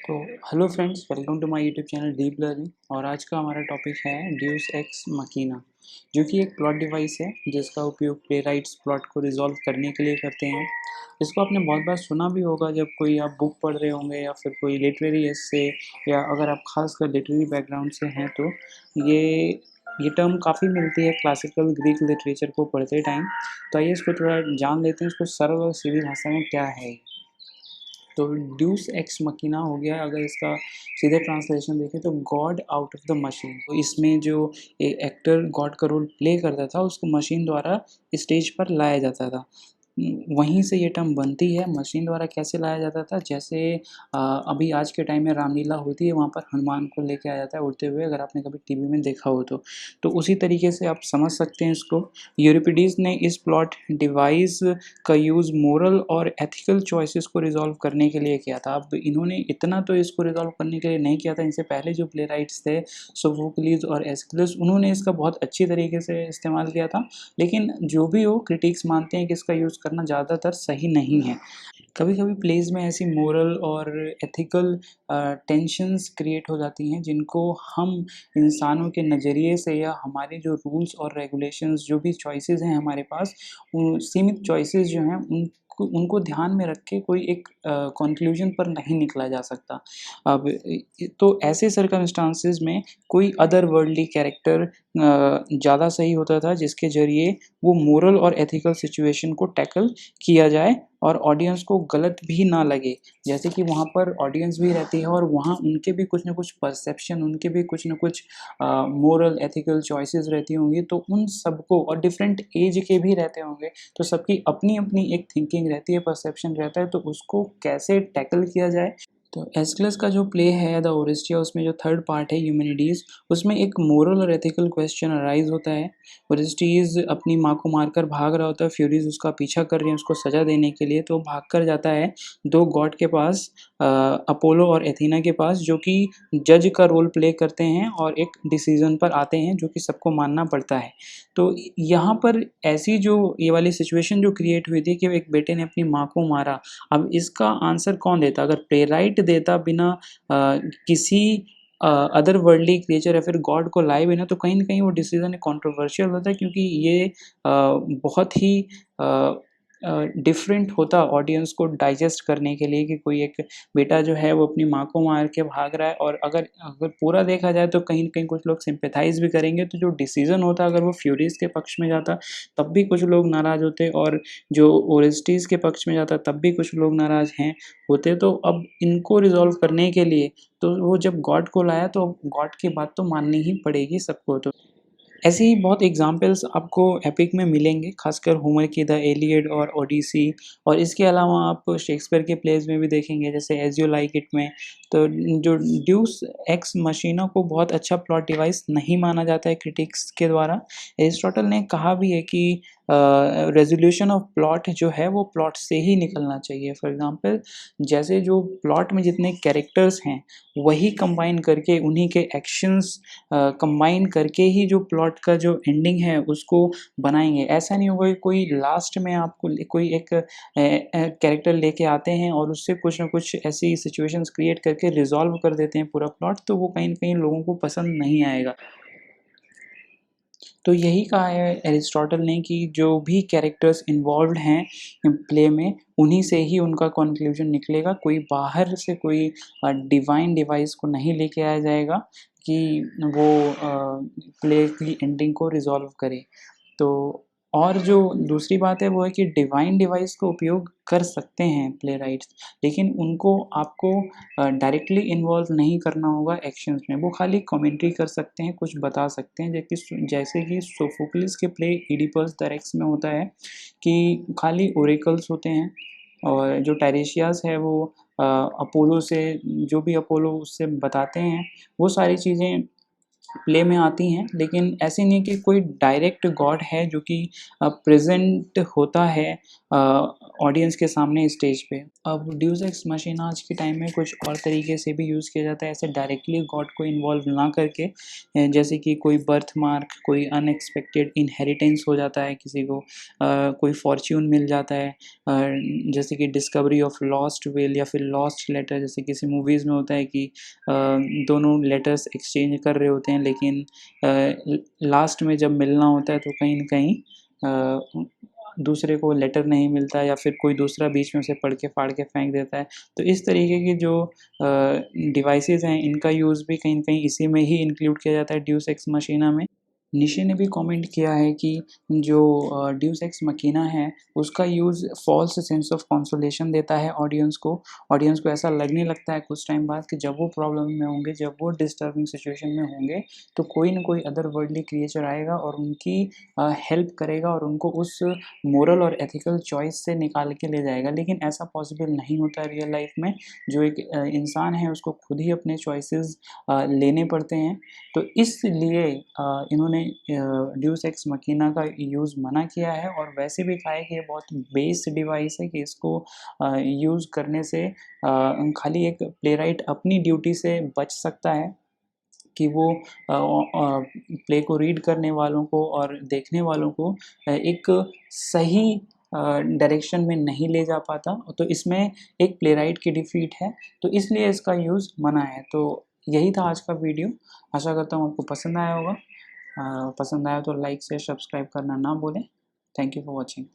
तो hello friends, welcome to my YouTube channel deep learning. और आज का हमारा टॉपिक है ड्यूस एक्स मकीना, जो कि एक प्लॉट डिवाइस है जिसका उपयोग प्लेराइट्स प्लॉट को रिजॉल्व करने के लिए करते हैं। इसको आपने बहुत बार सुना भी होगा जब कोई आप बुक पढ़ रहे होंगे या फिर कोई लिटरेरी एस्से, या अगर आप खासकर लिटरेरी बैकग्राउंड से हैं तो ये ये टर्म काफ़ी मिलती है क्लासिकल ग्रीक लिटरेचर को पढ़ते टाइम। तो आइए इसको थोड़ा जान लेते हैं, इसको सरल और सीधी भाषा में क्या है। तो ड्यूस एक्स मकीना हो गया, अगर इसका सीधे ट्रांसलेशन देखें तो God out of the machine. तो इसमें जो एक्टर गॉड का रोल प्ले करता था उसको मशीन द्वारा स्टेज पर लाया जाता था। वहीं से ये टर्म बनती है। मशीन द्वारा कैसे लाया जाता था, जैसे अभी आज के टाइम में रामलीला होती है, वहाँ पर हनुमान को लेके आया जाता है उड़ते हुए, अगर आपने कभी टीवी में देखा हो तो उसी तरीके से आप समझ सकते हैं इसको। यूरिपिडीज ने इस प्लॉट डिवाइस का यूज़ मोरल और एथिकल चॉइसेस को रिजॉल्व करने के लिए किया था। अब इन्होंने इतना तो इसको रिजॉल्व करने के लिए नहीं किया था, इनसे पहले जो प्ले राइट्स थे सोफोक्लिस और एस्किलस, उन्होंने इसका बहुत अच्छी तरीके से इस्तेमाल किया था। लेकिन जो भी हो, क्रिटिक्स मानते हैं कि इसका यूज़ करना ज़्यादातर सही नहीं है। कभी कभी प्लेज में ऐसी मोरल और एथिकल टेंशन्स क्रिएट हो जाती हैं जिनको हम इंसानों के नज़रिए से, या हमारे जो रूल्स और रेगुलेशंस, जो भी चॉइसेस हैं हमारे पास, सीमित चॉइसेस जो हैं उनको ध्यान में रख के कोई एक कंक्लूजन पर नहीं निकला जा सकता। अब तो ऐसे सर्कमस्टांसेस में कोई अदर वर्ल्डली कैरेक्टर ज़्यादा सही होता था, जिसके ज़रिए वो मोरल और एथिकल सिचुएशन को टैकल किया जाए और ऑडियंस को गलत भी ना लगे। जैसे कि वहाँ पर ऑडियंस भी रहती है और वहाँ उनके भी कुछ न कुछ परसेप्शन, उनके भी कुछ न कुछ मोरल एथिकल चॉइसेस रहती होंगी, तो उन सबको, और डिफरेंट एज के भी रहते होंगे, तो सबकी अपनी-अपनी एक थिंकिंग रहती है, परसेप्शन रहता है, तो उसको कैसे टैकल किया जाए। तो एस्किलस का जो प्ले है द ओरेस्टिया, उसमें जो थर्ड पार्ट है ह्यूमैनिटीज़, उसमें एक मोरल और एथिकल क्वेश्चन अराइज होता है। ओरेस्टीज़ अपनी माँ को मारकर भाग रहा होता है, फ्यूरीज उसका पीछा कर रही है उसको सज़ा देने के लिए, तो भाग कर जाता है दो गॉड के पास, अपोलो और एथीना के पास, जो कि जज का रोल प्ले करते हैं और एक डिसीजन पर आते हैं जो कि सबको मानना पड़ता है। तो यहाँ पर ऐसी जो ये वाली सिचुएशन जो क्रिएट हुई थी कि एक बेटे ने अपनी माँ को मारा, अब इसका आंसर कौन देता? अगर प्लेराइट देता बिना किसी अदर वर्ल्डली क्रिएचर या फिर गॉड को लाए बिना, तो कहीं न कहीं वो डिसीज़न कंट्रोवर्शियल होता है, क्योंकि ये बहुत ही डिफरेंट होता ऑडियंस को डाइजेस्ट करने के लिए, कि कोई एक बेटा जो है वो अपनी माँ को मार के भाग रहा है, और अगर अगर पूरा देखा जाए तो कहीं न कहीं कुछ लोग सिम्पैथाइज़ भी करेंगे, तो जो डिसीज़न होता अगर वो फ्यूरीज़ के पक्ष में जाता, तब भी कुछ लोग नाराज़ होते, और जो ओरेस्टीज़ के पक्ष में जाता तब भी कुछ लोग नाराज़ हैं होते। तो अब इनको रिज़ॉल्व करने के लिए, तो वो जब गॉड को लाया तो गॉड की बात तो माननी ही पड़ेगी सबको। तो ऐसे ही बहुत एग्ज़ाम्पल्स आपको एपिक में मिलेंगे, ख़ासकर होमर की द एलियड और ओडिसी, और इसके अलावा आप शेक्सपियर के प्लेज़ में भी देखेंगे, जैसे एज़ यू लाइक इट में। तो जो ड्यूस एक्स मशीना को बहुत अच्छा प्लॉट डिवाइस नहीं माना जाता है क्रिटिक्स के द्वारा। एरिस्टोटल ने कहा भी है कि रेज़ोल्यूशन ऑफ प्लॉट जो है वो प्लॉट से ही निकलना चाहिए। फॉर एग्ज़ाम्पल, जैसे जो प्लॉट में जितने कैरेक्टर्स हैं, वही कंबाइन करके, उन्हीं के एक्शंस कंबाइन करके ही जो प्लॉट का जो एंडिंग है उसको बनाएँगे। ऐसा नहीं होगा कि कोई लास्ट में आपको कोई एक कैरेक्टर लेके आते हैं और उससे कुछ न कुछ ऐसी सिचुएशंस क्रिएट करके रिज़ॉल्व कर देते हैं पूरा प्लॉट, तो वो कहीं न कहीं लोगों को पसंद नहीं आएगा। तो यही कहा है एरिस्टोटल ने कि जो भी कैरेक्टर्स इन्वॉल्व्ड हैं प्ले में, उन्हीं से ही उनका कॉन्क्लूजन निकलेगा। कोई बाहर से कोई डिवाइन डिवाइस को नहीं लेके आया जाएगा कि वो प्ले की एंडिंग को रिज़ॉल्व करे। तो और जो दूसरी बात है वो है कि डिवाइन डिवाइस का उपयोग कर सकते हैं प्लेराइट्स, लेकिन उनको आपको डायरेक्टली इन्वॉल्व नहीं करना होगा एक्शंस में। वो खाली कमेंट्री कर सकते हैं, कुछ बता सकते हैं, जैसे कि सोफोक्लिस के प्ले इडिपस द रेक्स में होता है कि खाली ओरेकल्स होते हैं, और जो टायरेशियास है वो अपोलो से, जो भी अपोलो उससे बताते हैं, वो सारी चीज़ें प्ले में आती हैं, लेकिन ऐसे नहीं कि कोई डायरेक्ट गॉड है जो कि प्रेज़ेंट होता है ऑडियंस के सामने स्टेज पे। अब ड्यूस एक्स मशीन आज के टाइम में कुछ और तरीके से भी यूज़ किया जाता है, ऐसे डायरेक्टली गॉड को इन्वॉल्व ना करके, जैसे कि कोई बर्थ मार्क, कोई अनएक्सपेक्टेड इनहेरिटेंस हो जाता है किसी को, कोई फॉर्च्यून मिल जाता है, जैसे कि डिस्कवरी ऑफ लॉस्ट विल या फिर लॉस्ट लेटर, जैसे किसी मूवीज़ में होता है कि दोनों लेटर्स एक्सचेंज कर रहे होते हैं, लेकिन लास्ट में जब मिलना होता है तो कहीं न कहीं दूसरे को लेटर नहीं मिलता, या फिर कोई दूसरा बीच में से पढ़ के फाड़ के फेंक देता है। तो इस तरीके की जो डिवाइसेज़ हैं, इनका यूज़ भी कहीं न कहीं इसी में ही इंक्लूड किया जाता है ड्यूस एक्स मशीना में। निशी ने भी कमेंट किया है कि जो ड्यूस एक्स मकीना है, उसका use false sense of consolation देता है ऑडियंस को। ऑडियंस को ऐसा लगने लगता है कुछ टाइम बाद कि जब वो प्रॉब्लम में होंगे, जब वो डिस्टर्बिंग सिचुएशन में होंगे, तो कोई न कोई अदर वर्ल्डली क्रिएचर आएगा और उनकी हेल्प करेगा और उनको उस मोरल और एथिकल चॉइस से निकाल के ले जाएगा। लेकिन ऐसा पॉसिबल नहीं होता रियल लाइफ़ में। जो एक इंसान है, उसको खुद ही अपने चॉइसेस लेने पड़ते हैं। तो इसलिए इन्होंने ड्यूस एक्स मकीना का यूज़ मना किया है, और वैसे भी कहा है कि ये बहुत बेस डिवाइस है कि इसको यूज़ करने से खाली एक प्लेराइट अपनी ड्यूटी से बच सकता है कि वो प्ले को रीड करने वालों को और देखने वालों को एक सही डायरेक्शन में नहीं ले जा पाता। तो इसमें एक प्लेराइट की डिफ़ीट है, तो इसलिए इसका यूज़ मना है। तो यही था आज का वीडियो। आशा करता हूँ आपको पसंद आया होगा। पसंद आया तो लाइक, शेयर, सब्सक्राइब करना ना भूलें। Thank you for watching.